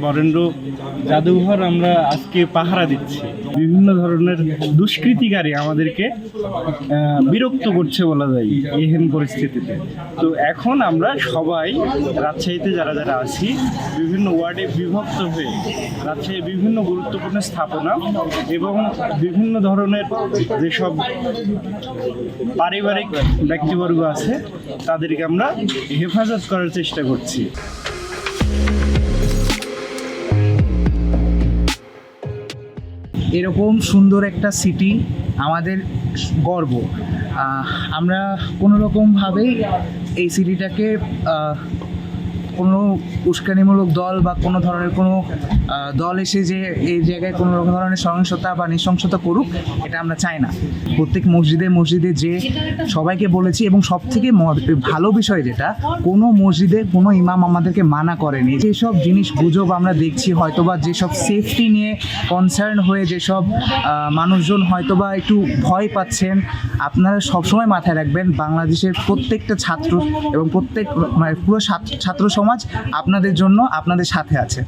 বরেন্দ্র জাদুঘর আমরা আজকে পাহারা দিচ্ছি। বিভিন্ন ধরনের দুষ্কৃতিকারী আমাদেরকে বিরক্ত করছে বলা যায় এহেন পরিস্থিতিতে। তো এখন আমরা সবাই রাজশাহীতে যারা যারা আছি বিভিন্ন ওয়ার্ডে বিভক্ত হয়ে রাজশাহীর বিভিন্ন গুরুত্বপূর্ণ স্থাপনা এবং বিভিন্ন ধরনের যেসব পারিবারিক ব্যক্তিবর্গ আছে তাদেরকে আমরা হেফাজত করার চেষ্টা করছি। এরকম সুন্দর একটা সিটি আমাদের গর্ব। আমরা কোনো রকমভাবেই এই সিটিটাকে কোনো উস্কানিমূলক দল বা কোনো ধরনের কোনো দল এসে যে এই জায়গায় কোনো রকম ধরনের সহিংসতা বা নৃশংসতা করুক, এটা আমরা চাই না। প্রত্যেক মসজিদে যে সবাইকে বলেছি, এবং সবথেকে ভালো বিষয় যেটা, কোনো মসজিদে কোনো ইমাম আমাদেরকে মানা করেনি। যেসব জিনিস গুজব আমরা দেখছি, হয়তোবা যেসব সেফটি নিয়ে কনসার্ন হয়ে যেসব মানুষজন হয়তোবা একটু ভয় পাচ্ছেন, আপনারা সবসময় মাথায় রাখবেন বাংলাদেশের প্রত্যেকটা ছাত্র এবং প্রত্যেক পুরো ছাত্র সমাজ আপনাদের জন্য, আপনাদের সাথে আছে।